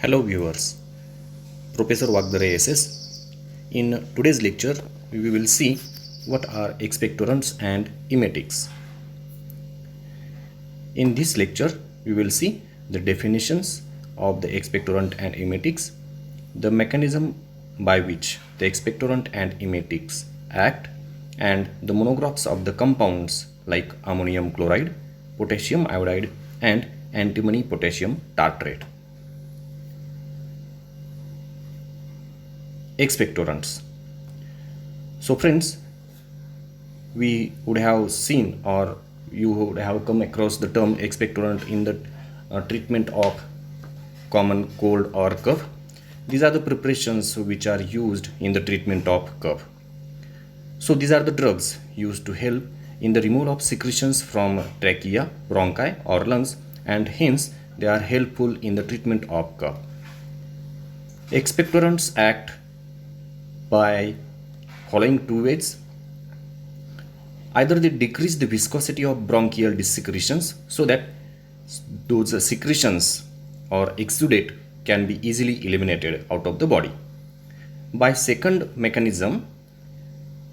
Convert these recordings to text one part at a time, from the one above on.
Hello viewers, Professor Wagdare SS. In today's lecture, we will see what are expectorants and emetics. In this lecture, we will see the definitions of the expectorant and emetics, the mechanism by which the expectorant and emetics act, and the monographs of the compounds like ammonium chloride, potassium iodide, and antimony potassium tartrate. Expectorants. So friends, we would have seen or you would have come across the term expectorant in the treatment of common cold or cough. These are the preparations which are used in the treatment of cough. So these are the drugs used to help in the removal of secretions from trachea, bronchi or lungs, and hence they are helpful in the treatment of cough. Expectorants act by following two ways. Either they decrease the viscosity of bronchial secretions so that those secretions or exudate can be easily eliminated out of the body. By second mechanism,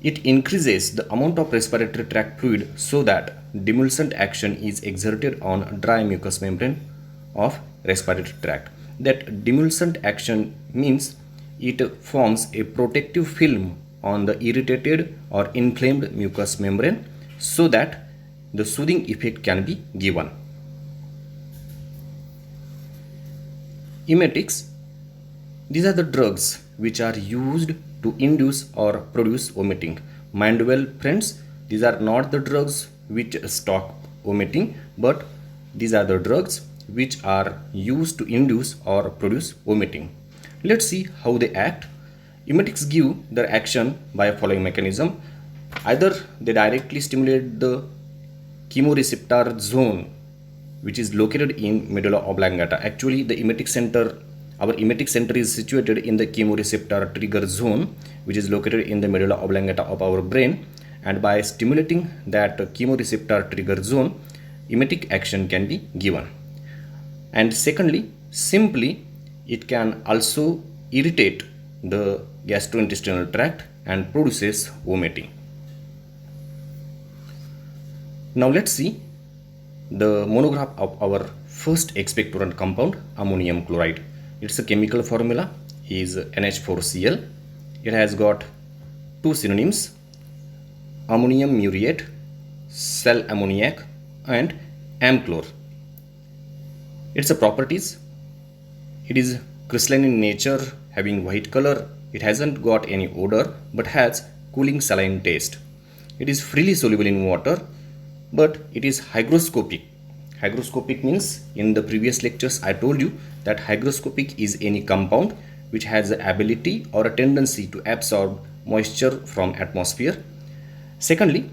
it increases the amount of respiratory tract fluid so that demulcent action is exerted on dry mucous membrane of respiratory tract. That demulcent action means it forms a protective film on the irritated or inflamed mucous membrane so that the soothing effect can be given. Emetics. These are the drugs which are used to induce or produce vomiting. Mind well friends, these are not the drugs which stop vomiting, but these are the drugs which are used to induce or produce vomiting. Let's see how they act. Emetics give their action by a following mechanism. Either they directly stimulate the chemoreceptor zone which is located in medulla oblongata. Actually, the emetic center, our emetic center is situated in the chemoreceptor trigger zone which is located in the medulla oblongata of our brain, and by stimulating that chemoreceptor trigger zone, emetic action can be given. And secondly, simply it can also irritate the gastrointestinal tract and produces vomiting. Now let's see the monograph of our first expectorant compound, ammonium chloride. Its chemical formula is NH4Cl. It has got two synonyms, ammonium muriate, sal ammoniac, and amchlor. Its properties: it is crystalline in nature, having white color. It hasn't got any odor but has cooling saline taste. It is freely soluble in water, but it is hygroscopic. Hygroscopic means, in the previous lectures I told you that hygroscopic is any compound which has the ability or a tendency to absorb moisture from atmosphere. Secondly,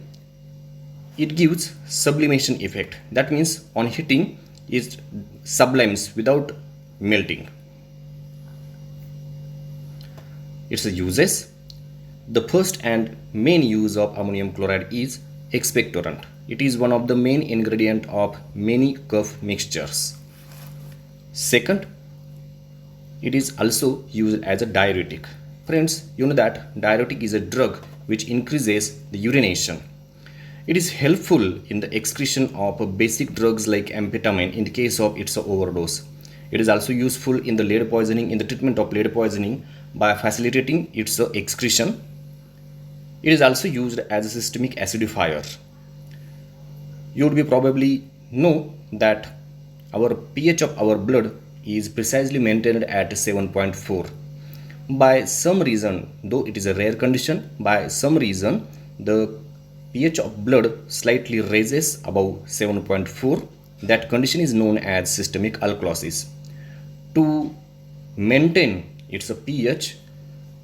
it gives sublimation effect. That means on heating it sublimes without melting. Its uses: the first and main use of ammonium chloride is expectorant. It is one of the main ingredients of many cough mixtures. Second, it is also used as a diuretic. Friends, you know that diuretic is a drug which increases the urination. It is helpful in the excretion of basic drugs like amphetamine in the case of its overdose. It is also useful in the lead poisoning, in the treatment of lead poisoning by facilitating its excretion. It is also used as a systemic acidifier. You would be probably know that our pH of our blood is precisely maintained at 7.4. By some reason, though it is a rare condition, by some reason the pH of blood slightly raises above 7.4. That condition is known as systemic alkalosis. To maintain its pH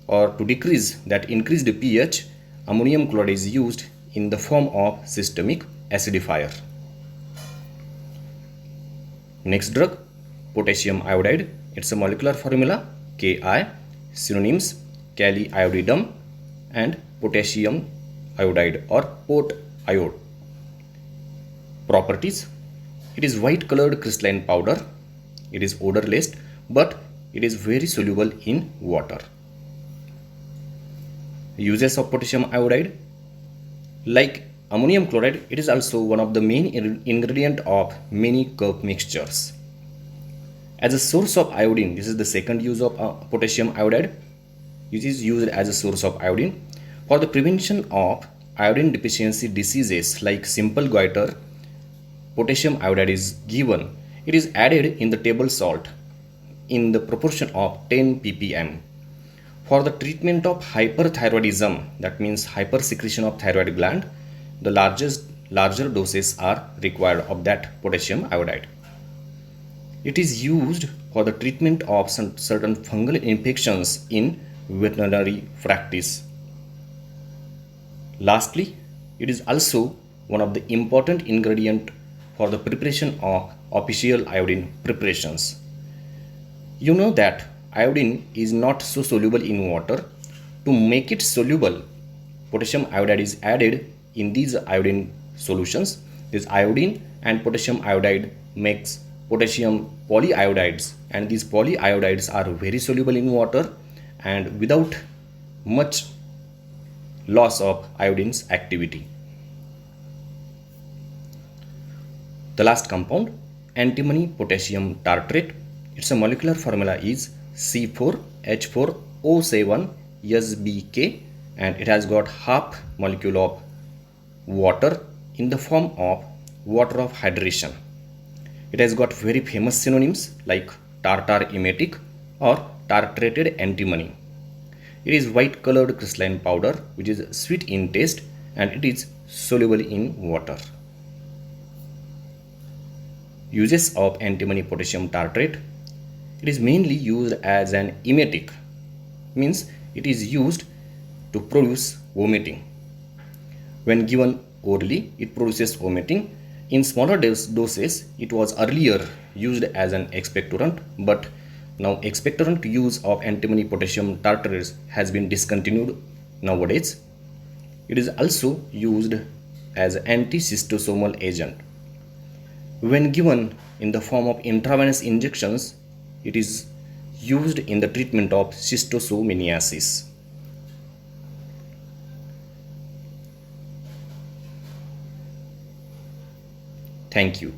or to decrease that increased pH, ammonium chloride is used in the form of systemic acidifier. Next drug, potassium iodide. Its a molecular formula Ki, synonyms kaliiodidum and potassium iodide or pot iode. Properties: it is white colored crystalline powder. It is odorless, but it is very soluble in water. Uses of potassium iodide. Like ammonium chloride, it is also one of the main ingredient of many curd mixtures. As a source of iodine, this is the second use of potassium iodide. It is used as a source of iodine for the prevention of iodine deficiency diseases like simple goiter. Potassium iodide is given. It is added in the table salt in the proportion of 10 ppm. For the treatment of hyperthyroidism, that means hypersecretion of thyroid gland, the larger doses are required of that potassium iodide. It is used for the treatment of certain fungal infections in veterinary practice. Lastly, it is also one of the important ingredient for the preparation of official iodine preparations. You know that iodine is not so soluble in water. To make it soluble, potassium iodide is added in these iodine solutions. This iodine and potassium iodide makes potassium polyiodides, and these polyiodides are very soluble in water and without much loss of iodine's activity. The last compound, antimony potassium tartrate, its molecular formula is C4H4O7SbK, and it has got half molecule of water in the form of water of hydration. It has got very famous synonyms like tartar emetic or tartrated antimony. It is white colored crystalline powder which is sweet in taste and it is soluble in water. Uses of antimony potassium tartrate. It is mainly used as an emetic, means it is used to produce vomiting. When given orally, it produces vomiting. In smaller doses, it was earlier used as an expectorant, but now expectorant use of antimony potassium tartrate has been discontinued nowadays. It is also used as anti-schistosomal agent. When given in the form of intravenous injections, it is used in the treatment of schistosomaniasis. Thank you.